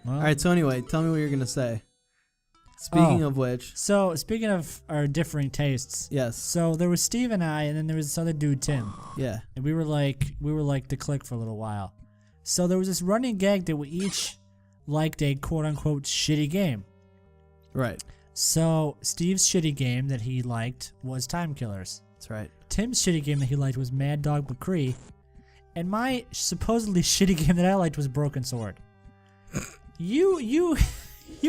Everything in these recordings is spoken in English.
Well, All right. So anyway, tell me what you're gonna say. Speaking of which. So speaking of our differing tastes. Yes. So there was Steve and I, and then there was this other dude, Tim. Yeah. And we were like the clique for a little while. So there was this running gag that we each liked a quote unquote shitty game. Right. So Steve's shitty game that he liked was Time Killers. That's right. Tim's shitty game that he liked was Mad Dog McCree. And my supposedly shitty game that I liked was Broken Sword. You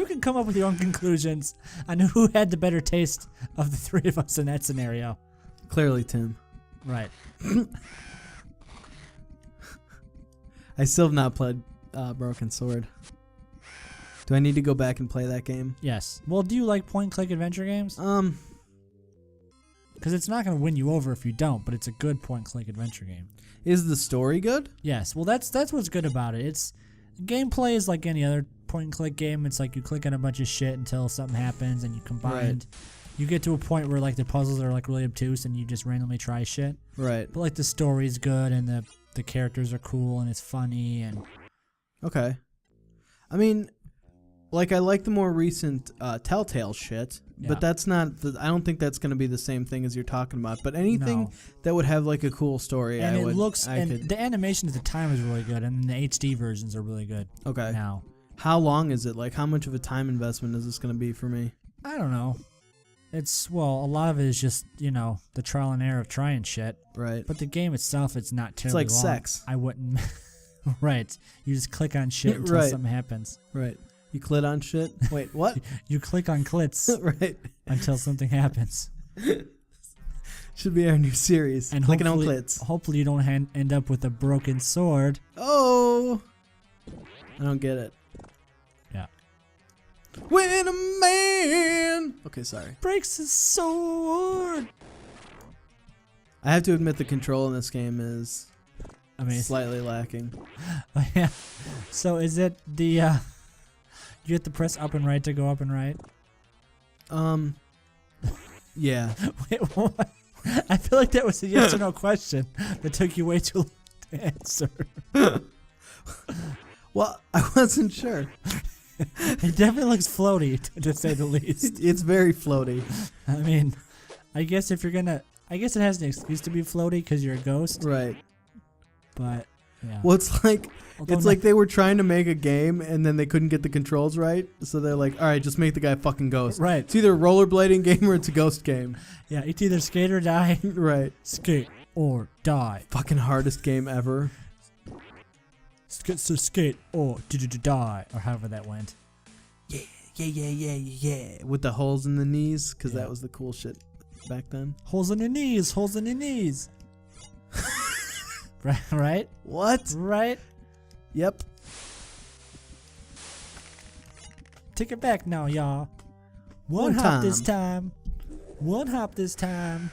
can come up with your own conclusions on who had the better taste of the three of us in that scenario. Clearly, Tim. Right. I still have not played Broken Sword. Do I need to go back and play that game? Yes. Well, do you like point-and-click adventure games? Because it's not going to win you over if you don't, but it's a good point-and-click adventure game. Is the story good? Yes. Well, that's what's good about it. It's gameplay is like any other point-and-click game. It's like you click on a bunch of shit until something happens, and you combine. Right. You get to a point where like the puzzles are like really obtuse, and you just randomly try shit. Right. But like the story's good, and the characters are cool, and it's funny, and okay. I mean, like I like the more recent Telltale shit, but that's not. I don't think that's going to be the same thing as you're talking about. But anything that would have like a cool story, and the animation at the time was really good, and the HD versions are really good. Okay. Now, how long is it? Like, how much of a time investment is this going to be for me? I don't know. A lot of it is just, the trial and error of trying shit. Right. But the game itself, it's not terribly long. It's like sex. I wouldn't. Right. You just click on shit until something happens. Right. You clit on shit? Wait, what? You click on clits. Right. Until something happens. Should be our new series. And clicking on clits. Hopefully you don't end up with a broken sword. Oh. I don't get it. Yeah. When a man... Okay, sorry. Breaks his sword. I have to admit the control in this game is slightly lacking. Oh, yeah. So is it the... you have to press up and right to go up and right? Yeah. Wait, what? I feel like that was a yes or no question that took you way too long to answer. Well, I wasn't sure. It definitely looks floaty, to say the least. It's very floaty. I mean, I guess if you're gonna... I guess it has an excuse to be floaty because you're a ghost. Right. But, yeah. Well, it's like they were trying to make a game and then they couldn't get the controls right. So they're like, all right, just make the guy fucking ghost. Right. It's either a rollerblading game or it's a ghost game. Yeah, it's either skate or die. Right. Skate or die. Fucking hardest game ever. Skate or die, or however that went. Yeah. With the holes in the knees, because that was the cool shit back then. Holes in your knees. Right? What? Right? Yep. Take it back now, y'all. One hop this time. One hop this time.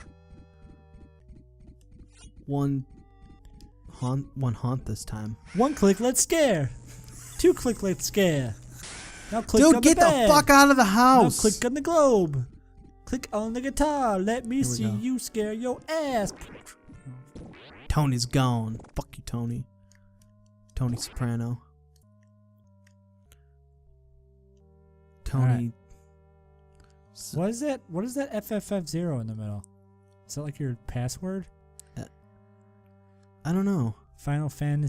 One haunt this time. One click, let's scare. Two click, let's scare. Now click on the get bed. the fuck out of the house. Now click on the globe. Click on the guitar. Let me see you scare your ass. Tony's gone. Fuck you, Tony. Tony Soprano. Tony. What is that? What is that FFF0 in the middle? Is that like your password? I don't know. Final fucking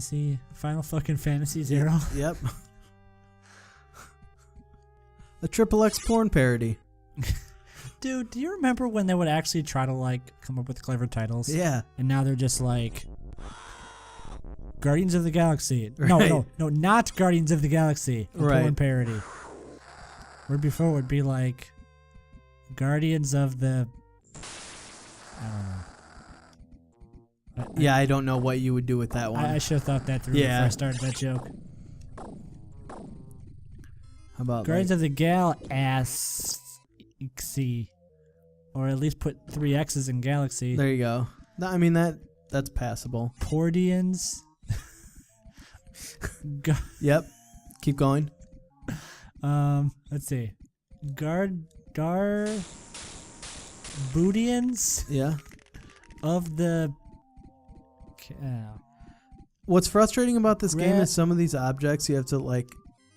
Fantasy 0? Yep. A XXX porn parody. Dude, do you remember when they would actually try to like come up with clever titles? Yeah. And now they're just like Guardians of the Galaxy. Right. No, not Guardians of the Galaxy. A porn parody. Where before it would be like Guardians of the... I don't know. Yeah, I don't know what you would do with that one. I should have thought that through before I started that joke. How about Guardians of the Galaxy, or at least put 3 X's in Galaxy. There you go. No, I mean that's passable. Pordians. Yep. Keep going. Let's see. Bootians. Yeah. Of the. What's frustrating about this game is some of these objects you have to like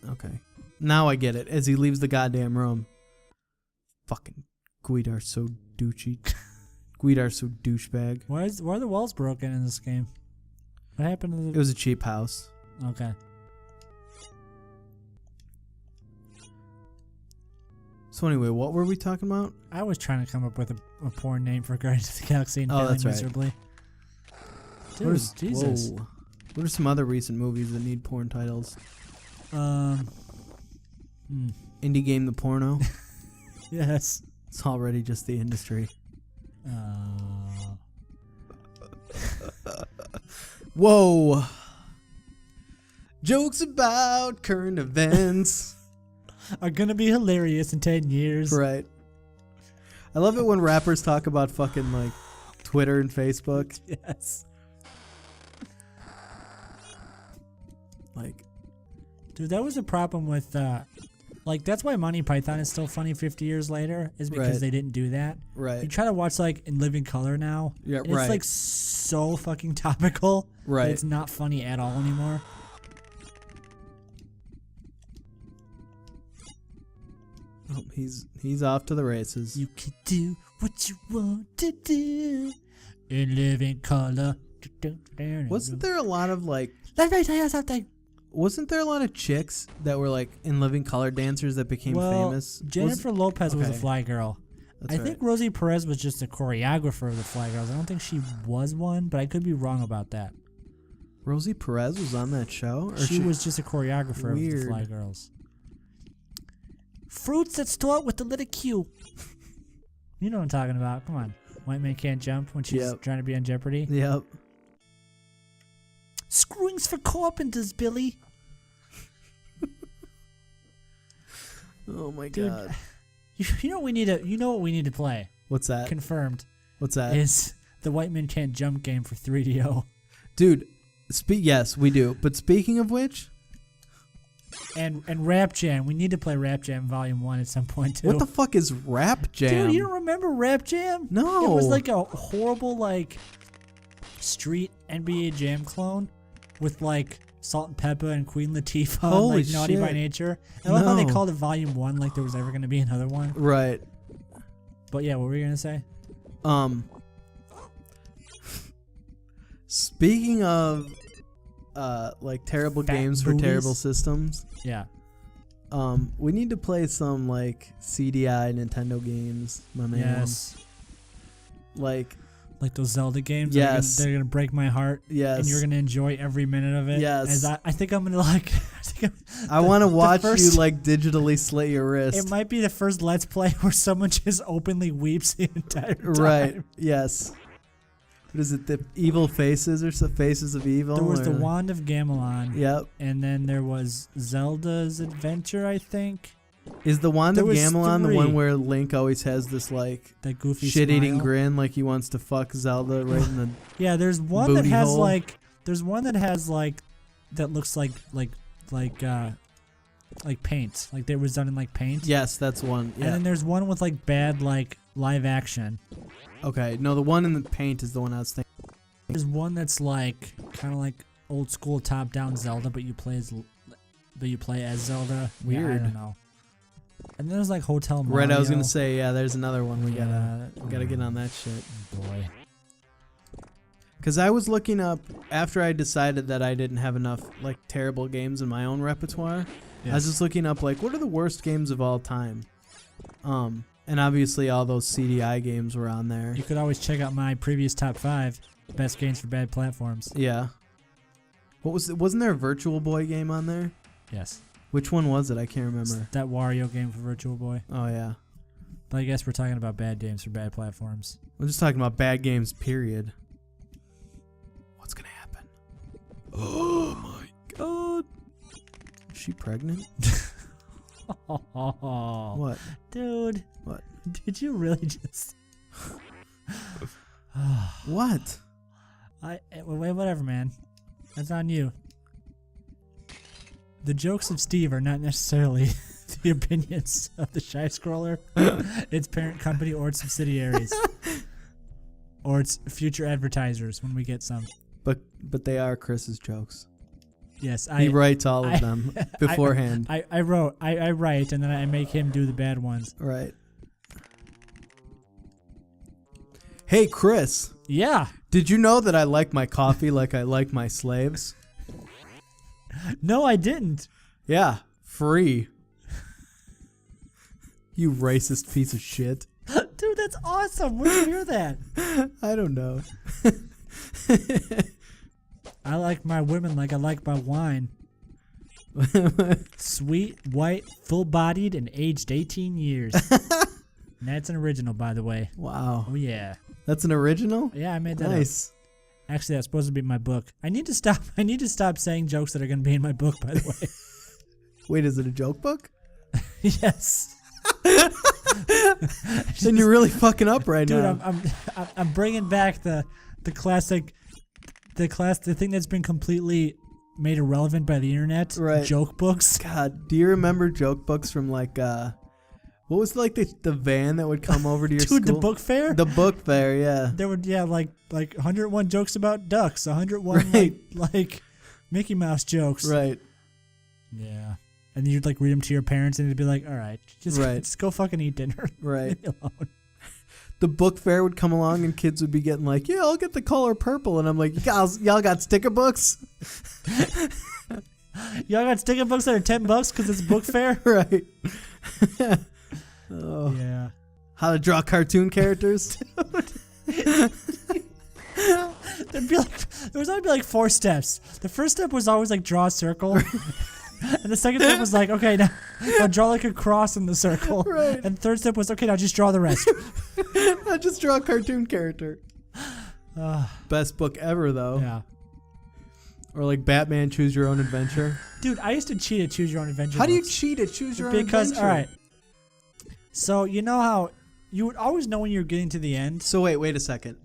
Okay. Now I get it. As he leaves the goddamn room. Fucking Guidar's so douchey. Guidar's so douchebag. Why are the walls broken in this game? What happened to the... It was a cheap house. Okay. So anyway, what were we talking about? I was trying to come up with a porn name for Guardians of the Galaxy and failing that's right. miserably. Dude, Jesus. Whoa. What are some other recent movies that need porn titles? Indie Game the Porno. Yes. It's already just the industry. Whoa. Jokes about current events are gonna be hilarious in 10 years. Right. I love it when rappers talk about fucking like Twitter and Facebook. Yes. Like, dude, that was a problem with like that's why Monty Python is still funny 50 years later is because Right. they didn't do that. right. You try to watch like In Living Color now. Yeah, and right. It's like so fucking topical. Right. That it's not funny at all anymore. Oh, he's off to the races. You can do what you want to do. In Living Color. Wasn't there a lot of like? Let me tell you something. Wasn't there a lot of chicks that were like in Living Color dancers that became famous? Jennifer Lopez was a okay. fly girl. That's I right. think Rosie Perez was just a choreographer of the Fly Girls. I don't think she was one, but I could be wrong about that. Rosie Perez was on that show? Or She was just a choreographer of the Weird. Fly Girls. Fruits that start with the letter Q. You know what I'm talking about. Come on. White Man Can't Jump when she's Yep. trying to be on Jeopardy. Yep. Screwings for carpenters, Billy. Oh my Dude, god. You know what we need to play. What's that? Confirmed. What's that? Is the White Man Can't Jump game for 3DO. Dude, yes, we do. But speaking of which, And Rap Jam. We need to play Rap Jam Volume 1 at some point too. what the fuck is Rap Jam? Dude, you don't remember Rap Jam? No. It was like a horrible like street NBA Jam clone with like Salt and Pepper and Queen Latifah Holy and like Naughty by shit. Nature. I love how they No. called it Volume 1 like there was ever going to be another one. Right. But yeah, what were you going to say? Speaking of like terrible Fat games for booties. terrible systems, Yeah. we need to play some like CDI Nintendo games, my man. Yes. Like Like those Zelda games. Yes. They're gonna break my heart. yes. And you're gonna enjoy every minute of it. Yes. As I think I'm gonna like. I want to watch first- you like digitally slit your wrist. It might be the first Let's Play where someone just openly weeps the entire time. Right. Yes. What is it? The evil faces or faces of evil? There was the or- Wand of Gamelon. Yep. And then there was Zelda's Adventure, I think. Is the Wand There of was Gamelon the 3. one where Link always has this like That goofy shit-eating smile. grin, like he wants to fuck Zelda right in the? Yeah, there's one that booty has hole? like. There's one that has like. That looks like paint. Like they was done in like paint. Yes, that's one. Yeah. And then there's one with like bad like live action. Okay. No, the one in the paint is the one I was thinking. There's one that's like kind of like old school top down Zelda, but you play as Zelda. Yeah, I Weird. don't know. And then there's like Hotel Mario. Right. I was gonna say yeah. There's another one. We Yeah, gotta get on that shit. Boy. Because I was looking up after I decided that I didn't have enough like terrible games in my own repertoire. I was just looking up like what are the worst games of all time. And obviously all those CDI games were on there. You could always check out my previous top 5 best games for bad platforms. Yeah. What was it? Wasn't there a Virtual Boy game on there? Yes. Which one was it? I can't remember. That Wario game for Virtual Boy. Oh yeah. But I guess we're talking about bad games for bad platforms. I'm just talking about bad games, period. What's gonna happen? Oh my god. Is she pregnant? Oh, What? dude. What? Did you really just... What? Whatever, man. That's on you. The jokes of Steve are not necessarily the opinions of the Shy Scroller, its parent company, or its subsidiaries. Or its future advertisers when we get some. But they are Chris's jokes. Yes, he writes all of them beforehand. I write, and then I make him do the bad ones. Right. Hey, Chris. Yeah. Did you know that I like my coffee like I like my slaves? No, I didn't. Yeah, free. You racist piece of shit. Dude, that's awesome. Where'd you hear that? I don't know. I like my women like I like my wine. Sweet, white, full-bodied, and aged 18 years. And that's an original, by the way. Wow. Oh, yeah. That's an original? Yeah, I made that Nice. up. Actually, that's supposed to be my book. I need to stop saying jokes that are going to be in my book, by the way. Wait, is it a joke book? Yes. Then you're really fucking up right now. Dude, I'm bringing back the classic, the thing that's been completely made irrelevant by the internet. Right. Joke books. God, do you remember joke books from like what was like the van that would come over to your school? Dude, the book fair? The book fair, yeah. There would like 101 jokes about ducks, 101 Right. like Mickey Mouse jokes. Right. Yeah. And you'd like read them to your parents, and it'd be like, all right, just go fucking eat dinner. Right. Leave me alone. The book fair would come along, and kids would be getting like, yeah, I'll get the color purple. And I'm like, y'all got sticker books? Y'all got sticker books that are $10 because it's a book fair? Right. Oh. Yeah. How to draw cartoon characters? There was only like 4 steps. The first step was always like draw a circle. And the second step was like, okay, now draw like a cross in the circle. Right. And third step was, okay, now just draw the rest. I just draw a cartoon character. Best book ever, though. Yeah. Or like Batman Choose Your Own Adventure. Dude, I used to cheat at Choose Your Own Adventure. How do you books. cheat at Choose Your Own Adventure? Because, all right. So, you know how you would always know when you're getting to the end? So wait a second.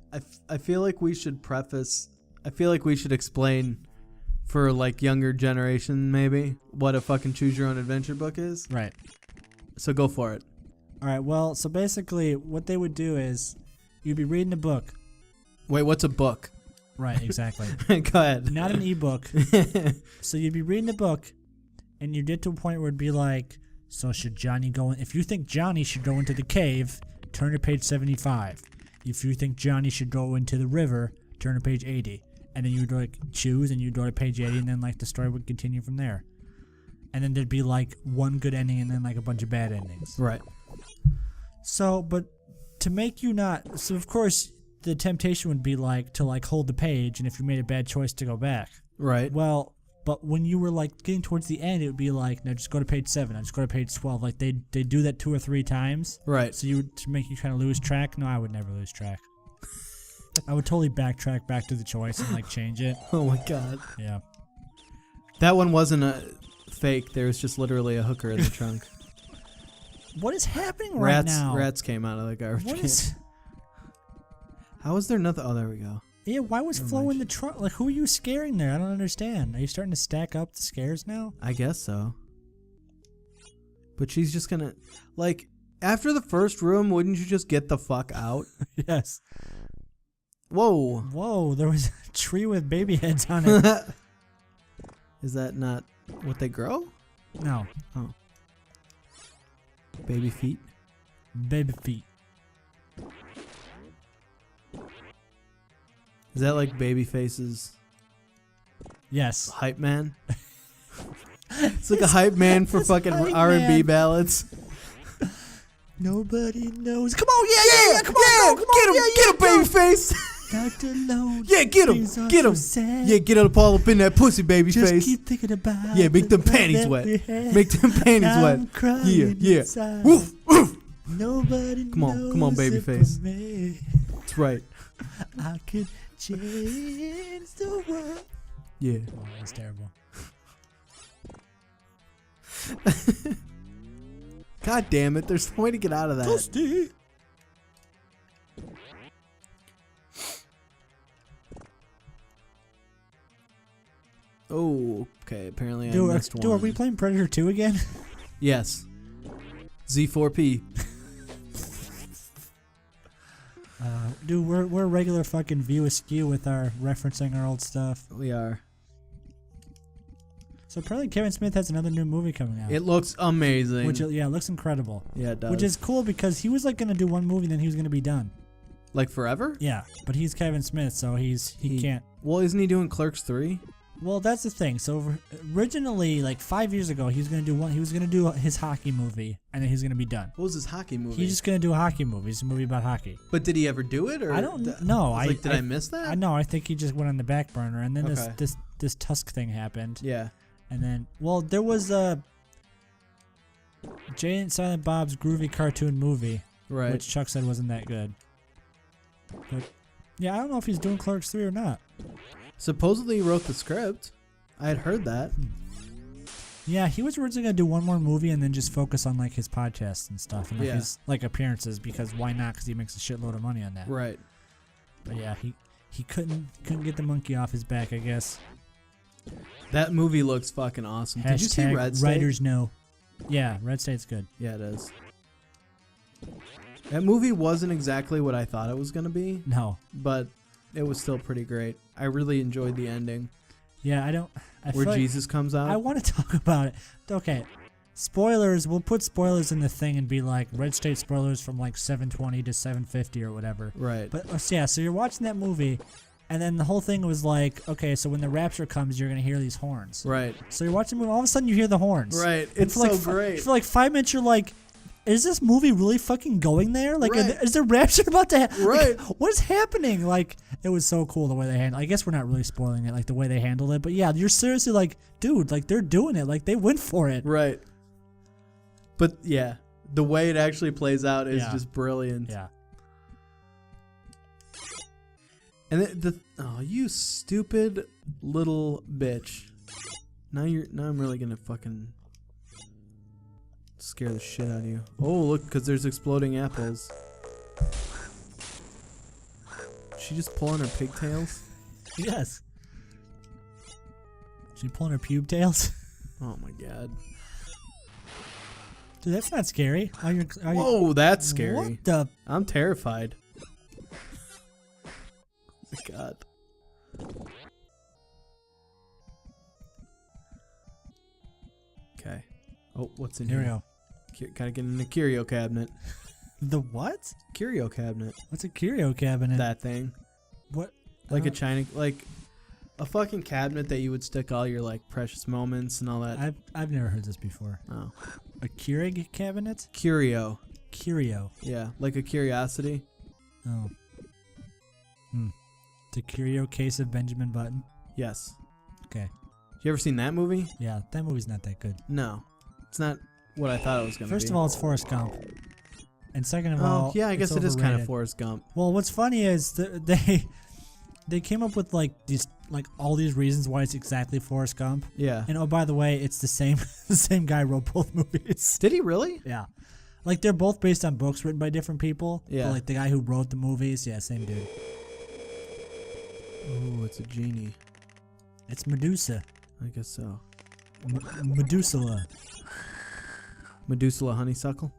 I feel like we should explain for like younger generation maybe what a fucking Choose Your Own Adventure book is. Right. So go for it. All right, well, so basically what they would do is you'd be reading a book. Wait, what's a book? Right, exactly. Go ahead. Not an ebook. So you'd be reading a book, and you'd get to a point where it'd be like, so should Johnny go in? If you think Johnny should go into the cave, turn to page 75. If you think Johnny should go into the river, turn to page 80. And then you'd like choose, and you'd go to page 80, and then like the story would continue from there. And then there'd be like one good ending, and then like a bunch of bad endings. Right. So, but to make you not, so of course the temptation would be like to like hold the page, and if you made a bad choice to go back. Right. Well, but when you were like getting towards the end, it would be like, now just go to page 7, now just go to page 12. Like they do that 2 or 3 times. Right. So you would, to make you kind of lose track. No, I would never lose track. I would totally backtrack back to the choice and like change it. Oh my god. Yeah. That one wasn't a fake. There was just literally a hooker in the trunk. What is happening right now? Rats came out of the garbage can. How is there nothing? Oh, there we go. Yeah, why was Flo in the trunk? Like, who are you scaring there? I don't understand. Are you starting to stack up the scares now? I guess so. But she's just gonna, like, after the first room, wouldn't you just get the fuck out? Yes. Whoa. Whoa, there was a tree with baby heads on it. Is that not what they grow? No. Oh. Baby feet? Baby feet. Is that like Babyface's Yes. hype man? It's like a hype man for fucking R&B ballads. Nobody knows. Come on, yeah, come on, come get him, on, get him, Babyface. Dr. Lone. Yeah, get him, get him. Yeah, get up all up in that pussy, Babyface. Just keep thinking about. Yeah, make them panties wet. Make them panties wet. Yeah. Woof, woof. Nobody come on, Babyface. That's right. I could change the world. Yeah. Oh, that's terrible. God damn it! There's no way to get out of that. Toasty. Oh, okay. Apparently I missed one. Dude, are we playing Predator 2 again? Yes. Z4P. Dude, we're regular fucking view askew with our referencing our old stuff. We are. So apparently Kevin Smith has another new movie coming out. It looks amazing. Which, yeah, it looks incredible. Yeah, it does. Which is cool because he was like going to do one movie and then he was going to be done. Like forever? Yeah, but he's Kevin Smith, so he can't. Well, isn't he doing Clerks 3? Well, that's the thing. So originally, like 5 years ago, he was going to do one. He was going to do his hockey movie, and then he's going to be done. What was his hockey movie? He's just going to do a hockey movie. It's a movie about hockey. But did he ever do it? Or I don't know. Did I miss that? I know. I think he just went on the back burner, and then this Tusk thing happened. Yeah. And then, well, there was a Jay and Silent Bob's Groovy cartoon movie, right? Which Chuck said wasn't that good. But yeah, I don't know if he's doing Clerks 3 or not. Supposedly he wrote the script. I had heard that. Yeah, he was originally gonna do one more movie and then just focus on like his podcasts and stuff and like his like appearances because why not? Because he makes a shitload of money on that. Right. But yeah, he couldn't get the monkey off his back, I guess. That movie looks fucking awesome. Did you see Red State? Writers know. Yeah, Red State's good. Yeah, it is. That movie wasn't exactly what I thought it was gonna be. No, but it was still pretty great. I really enjoyed the ending. Yeah, where Jesus comes out. I want to talk about it. Okay, spoilers. We'll put spoilers in the thing and be like Red State spoilers from like 720 to 750 or whatever. Right. But yeah, so you're watching that movie, and then the whole thing was like, okay, so when the rapture comes, you're gonna hear these horns. Right. So you're watching the movie, all of a sudden you hear the horns. Right. It's so great. For like 5 minutes, you're like, is this movie really fucking going there? Like, right. Is there rapture about to happen? Right. Like, what is happening? Like, it was so cool the way they handled it. I guess we're not really spoiling it, like the way they handled it. But yeah, you're seriously like, dude, like they're doing it. Like they went for it. Right. But yeah, the way it actually plays out is just brilliant. Yeah. And oh, you stupid little bitch. Now I'm really gonna fucking scare the shit out of you. Oh, look, because there's exploding apples. She just pulling her pigtails? Yes. She pulling her pube tails? Oh my god. Dude, that's not scary. Whoa, that's scary. What the? I'm terrified. Oh my god. Okay. Oh, what's in here? Here we go. Gotta get in the curio cabinet. The what? Curio cabinet. What's a curio cabinet? That thing. What? Like a China, like a fucking cabinet that you would stick all your like precious moments and all that. I've never heard this before. Oh. A Keurig cabinet? Curio. Curio. Yeah, like a curiosity. Oh. The curio case of Benjamin Button? Yes. Okay. You ever seen that movie? Yeah, that movie's not that good. No. It's not what I thought it was going to be. First of all, it's Forrest Gump. And second of all, yeah, I guess it is kind of Forrest Gump. Well, what's funny is they came up with like all these reasons why it's exactly Forrest Gump. Yeah. And oh, by the way, it's the same guy wrote both movies. Did he really? Yeah. Like they're both based on books written by different people. Yeah. But like the guy who wrote the movies, yeah, same dude. Oh, it's a genie. It's Medusa. I guess so. Medusa. Medusa honeysuckle?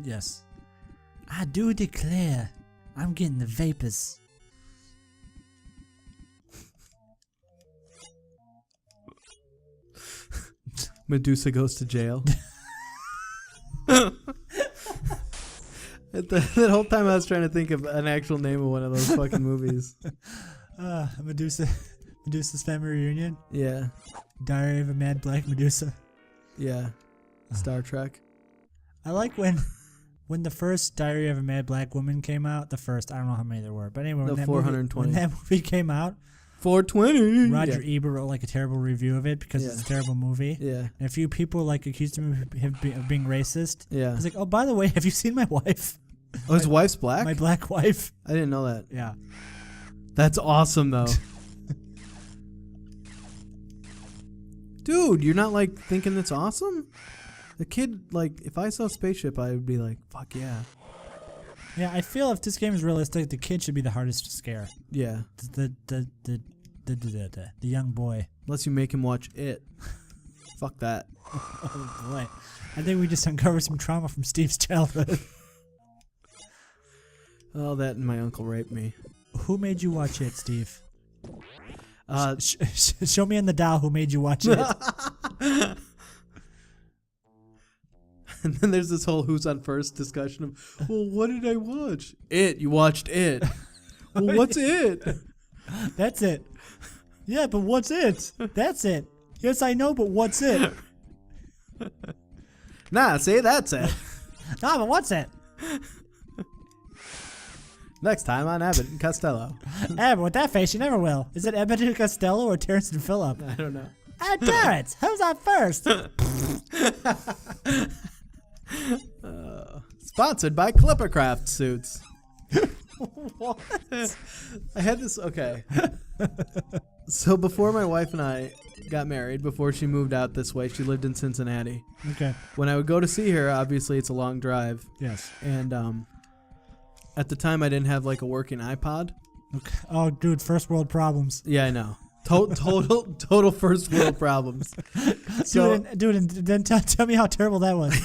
Yes. I do declare, I'm getting the vapors. Medusa goes to jail. That whole time I was trying to think of an actual name of one of those fucking movies. Medusa's Family Reunion? Yeah. Diary of a Mad Black Medusa? Yeah. Star Trek. I like when the first Diary of a Mad Black Woman came out, I don't know how many there were, but anyway, when that movie came out, 420. Roger Ebert wrote like a terrible review of it because it's a terrible movie. Yeah. And a few people like accused him of being racist. Yeah. I was like, oh, by the way, have you seen my wife? Oh, his wife's black? My black wife. I didn't know that. Yeah. That's awesome, though. Dude, you're not like thinking that's awesome? The kid, like, if I saw Spaceship, I would be like, fuck yeah. Yeah, I feel if this game is realistic, the kid should be the hardest to scare. Yeah. The young boy. Unless you make him watch It. Fuck that. Oh boy. I think we just uncovered some trauma from Steve's childhood. Oh, that and my uncle raped me. Who made you watch it, Steve? Show me in the dial who made you watch it. And then there's this whole who's on first discussion of, well, what did I watch? It. You watched It. Well, what's It? That's it. Yeah, but what's it? That's it. Yes, I know, but what's it? Nah, see, that's it. Nah, but what's it? Next time on Abbott and Costello. But with that face, you never will. Is it Abbott and Costello or Terrence and Phillip? I don't know. Terrence, who's on first? Sponsored by Clippercraft suits. What? I had this. Okay. So before my wife and I got married, before she moved out this way, she lived in Cincinnati. Okay. When I would go to see her, obviously it's a long drive. Yes. And at the time I didn't have like a working iPod. Okay. Oh, dude, first world problems. Yeah, I know. Total first world problems. So, dude, and then tell me how terrible that was.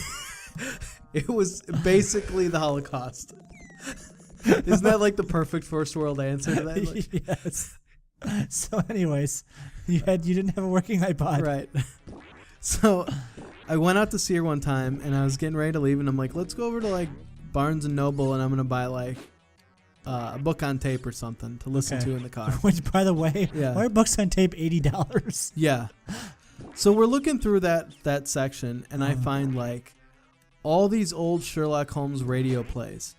It was basically the Holocaust. Isn't that like the perfect first world answer to that? Like, yes. So, anyways, you didn't have a working iPod, right? So, I went out to see her one time, and I was getting ready to leave, and I'm like, let's go over to like Barnes and Noble, and I'm gonna buy like a book on tape or something to listen to in the car. Which, by the way, yeah. why are books on tape $80? Yeah. So we're looking through that section, and I find like all these old Sherlock Holmes radio plays.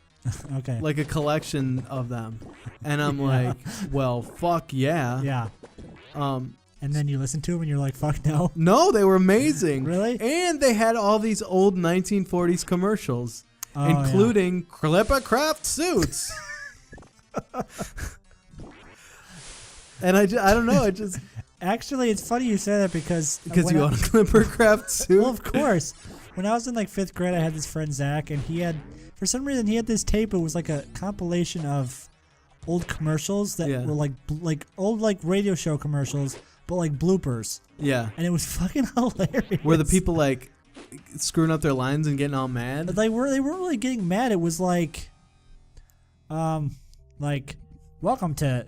Okay. Like a collection of them. And I'm like, well, fuck yeah. Yeah. And then you listen to them and you're like, fuck no. No, they were amazing. Really? And they had all these old 1940s commercials, including Clippercraft suits. And I don't know, it just... Actually, it's funny you say that because you own a Clippercraft suit? Well, of course. When I was in like 5th grade, I had this friend, Zach, and he had... For some reason, he had this tape. It was like a compilation of old commercials that were like old like radio show commercials, but like bloopers. Yeah. And it was fucking hilarious. Were the people like screwing up their lines and getting all mad? They weren't really getting mad. It was like welcome to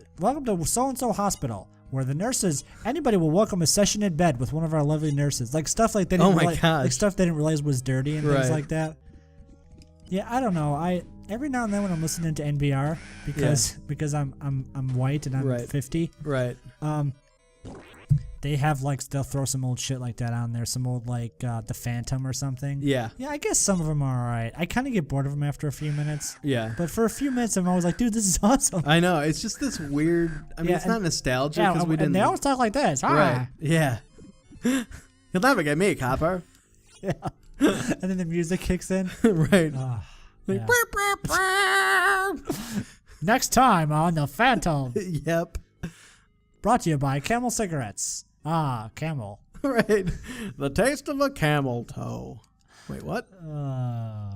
so and so hospital, where the nurses, anybody will welcome a session in bed with one of our lovely nurses. Like stuff like that. Like stuff they didn't realize was dirty and things like that. Yeah, I don't know. Every now and then when I'm listening to NPR because I'm white and I'm 50. Right. They have like they'll throw some old shit like that on there, some old like the Phantom or something. Yeah. Yeah, I guess some of them are alright. I kind of get bored of them after a few minutes. Yeah. But for a few minutes, I'm always like, dude, this is awesome. I know. It's just this weird. I mean, it's not nostalgia because we didn't. And they always talk like this. Right. Yeah. You'll never get me, copper. Yeah. And then the music kicks in. Right. Yeah. Next time on The Phantom. Yep. Brought to you by Camel Cigarettes. Camel. Right. The taste of a camel toe. Wait, what? I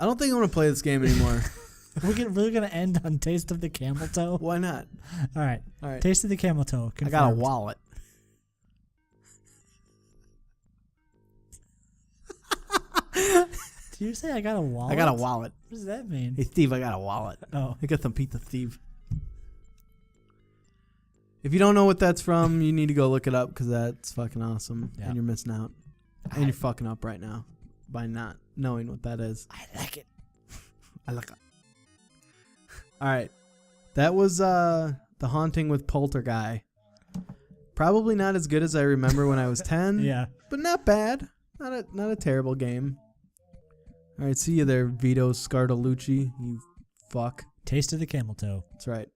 don't think I'm going to play this game anymore. We're really going to end on Taste of the Camel Toe? Why not? All right. Taste of the Camel Toe. Confirmed. I got a wallet. Did you say I got a wallet? I got a wallet. What does that mean? Hey, Steve, I got a wallet. Oh. I got some Pete the Thief. If you don't know what that's from, you need to go look it up because that's fucking awesome. Yeah. And you're missing out. And you're fucking up right now by not knowing what that is. I like it. I like it. All right. That was The Haunting with Polterguy. Probably not as good as I remember when I was 10. Yeah. But not bad. Not a terrible game. All right, see you there, Vito Scartolucci, you fuck. Taste of the Camel Toe. That's right.